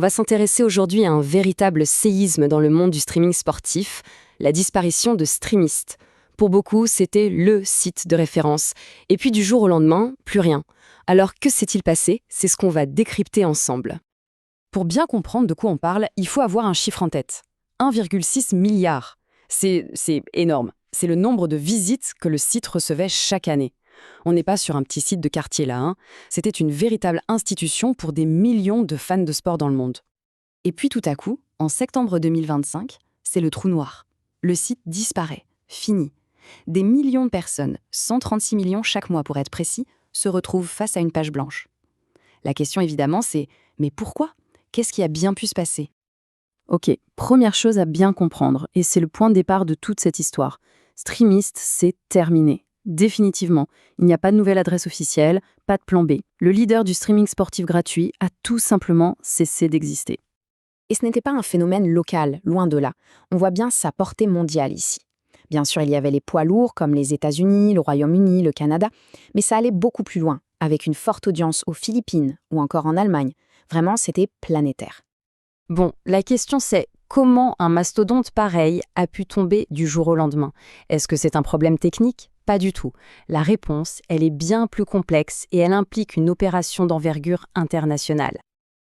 On va s'intéresser aujourd'hui à un véritable séisme dans le monde du streaming sportif, la disparition de Streamist. Pour beaucoup, c'était le site de référence. Et puis du jour au lendemain, plus rien. Alors que s'est-il passé? C'est ce qu'on va décrypter ensemble. Pour bien comprendre de quoi on parle, il faut avoir un chiffre en tête. 1,6 milliard. C'est énorme. C'est le nombre de visites que le site recevait chaque année. On n'est pas sur un petit site de quartier là, hein. C'était une véritable institution pour des millions de fans de sport dans le monde. Et puis tout à coup, en septembre 2025, c'est le trou noir. Le site disparaît. Fini. Des millions de personnes, 136 millions chaque mois pour être précis, se retrouvent face à une page blanche. La question évidemment c'est, mais pourquoi? Qu'est-ce qui a bien pu se passer? Ok, première chose à bien comprendre, et c'est le point de départ de toute cette histoire. Streamist, c'est terminé. Définitivement. Il n'y a pas de nouvelle adresse officielle, pas de plan B. Le leader du streaming sportif gratuit a tout simplement cessé d'exister. Et ce n'était pas un phénomène local, loin de là. On voit bien sa portée mondiale ici. Bien sûr, il y avait les poids lourds comme les États-Unis, le Royaume-Uni, le Canada, mais ça allait beaucoup plus loin, avec une forte audience aux Philippines ou encore en Allemagne. Vraiment, c'était planétaire. Bon, la question c'est, comment un mastodonte pareil a pu tomber du jour au lendemain? Est-ce que c'est un problème technique? Pas du tout. La réponse, elle est bien plus complexe et elle implique une opération d'envergure internationale.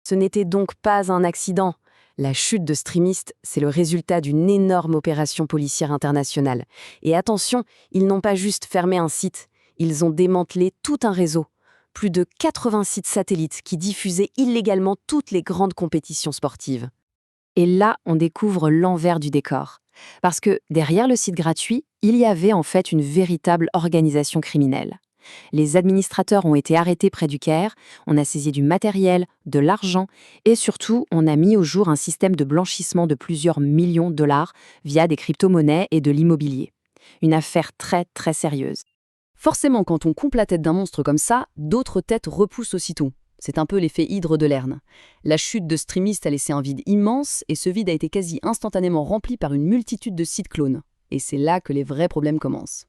Ce n'était donc pas un accident. La chute de Streamist, c'est le résultat d'une énorme opération policière internationale. Et attention, ils n'ont pas juste fermé un site, ils ont démantelé tout un réseau. Plus de 80 sites satellites qui diffusaient illégalement toutes les grandes compétitions sportives. Et là, on découvre l'envers du décor. Parce que derrière le site gratuit, il y avait en fait une véritable organisation criminelle. Les administrateurs ont été arrêtés près du Caire, on a saisi du matériel, de l'argent et surtout, on a mis au jour un système de blanchissement de plusieurs millions de dollars via des crypto-monnaies et de l'immobilier. Une affaire très très sérieuse. Forcément, quand on coupe la tête d'un monstre comme ça, d'autres têtes repoussent aussitôt. C'est un peu l'effet hydre de Lerne. La chute de Streamist a laissé un vide immense et ce vide a été quasi instantanément rempli par une multitude de sites clones. Et c'est là que les vrais problèmes commencent.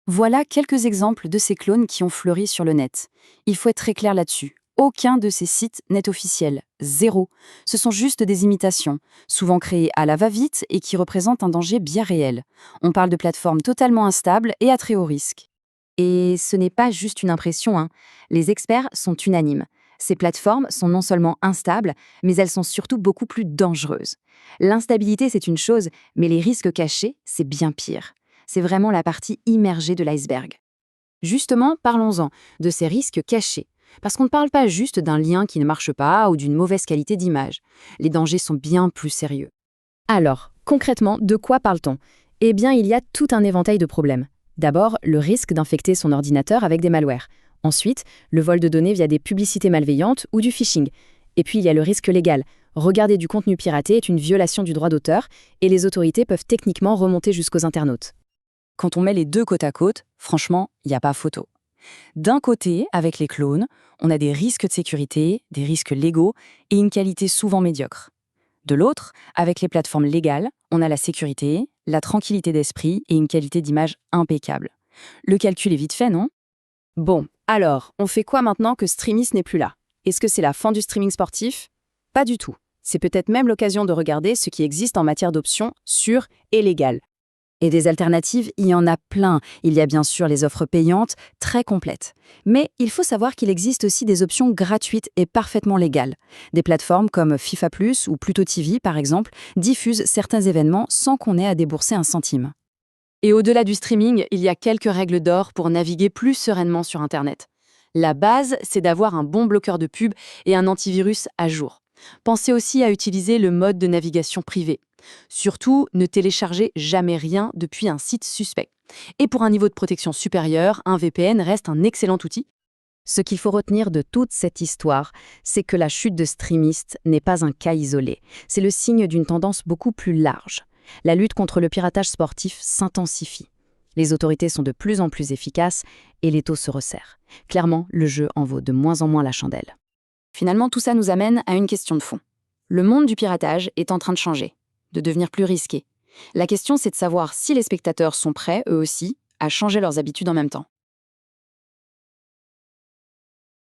Voilà quelques exemples de ces clones qui ont fleuri sur le net. Il faut être très clair là-dessus. Aucun de ces sites n'est officiel. Zéro. Ce sont juste des imitations, souvent créées à la va-vite et qui représentent un danger bien réel. On parle de plateformes totalement instables et à très haut risque. Et ce n'est pas juste une impression, hein. Les experts sont unanimes. Ces plateformes sont non seulement instables, mais elles sont surtout beaucoup plus dangereuses. L'instabilité, c'est une chose, mais les risques cachés, c'est bien pire. C'est vraiment la partie immergée de l'iceberg. Justement, parlons-en de ces risques cachés. Parce qu'on ne parle pas juste d'un lien qui ne marche pas ou d'une mauvaise qualité d'image. Les dangers sont bien plus sérieux. Alors, concrètement, de quoi parle-t-on? Eh bien, il y a tout un éventail de problèmes. D'abord, le risque d'infecter son ordinateur avec des malwares. Ensuite, le vol de données via des publicités malveillantes ou du phishing. Et puis, il y a le risque légal. Regarder du contenu piraté est une violation du droit d'auteur et les autorités peuvent techniquement remonter jusqu'aux internautes. Quand on met les deux côte à côte, franchement, il n'y a pas photo. D'un côté, avec les clones, on a des risques de sécurité, des risques légaux et une qualité souvent médiocre. De l'autre, avec les plateformes légales, on a la sécurité, la tranquillité d'esprit et une qualité d'image impeccable. Le calcul est vite fait, non? Bon, alors, on fait quoi maintenant que Streamist n'est plus là? Est-ce que c'est la fin du streaming sportif? Pas du tout. C'est peut-être même l'occasion de regarder ce qui existe en matière d'options sûres et légales. Et des alternatives, il y en a plein. Il y a bien sûr les offres payantes, très complètes. Mais il faut savoir qu'il existe aussi des options gratuites et parfaitement légales. Des plateformes comme FIFA+, ou Pluto TV, par exemple, diffusent certains événements sans qu'on ait à débourser un centime. Et au-delà du streaming, il y a quelques règles d'or pour naviguer plus sereinement sur Internet. La base, c'est d'avoir un bon bloqueur de pub et un antivirus à jour. Pensez aussi à utiliser le mode de navigation privé. Surtout, ne téléchargez jamais rien depuis un site suspect. Et pour un niveau de protection supérieur, un VPN reste un excellent outil. Ce qu'il faut retenir de toute cette histoire, c'est que la chute de Streamist n'est pas un cas isolé. C'est le signe d'une tendance beaucoup plus large. La lutte contre le piratage sportif s'intensifie. Les autorités sont de plus en plus efficaces et les taux se resserrent. Clairement, le jeu en vaut de moins en moins la chandelle. Finalement, tout ça nous amène à une question de fond. Le monde du piratage est en train de changer, de devenir plus risqué. La question, c'est de savoir si les spectateurs sont prêts, eux aussi, à changer leurs habitudes en même temps.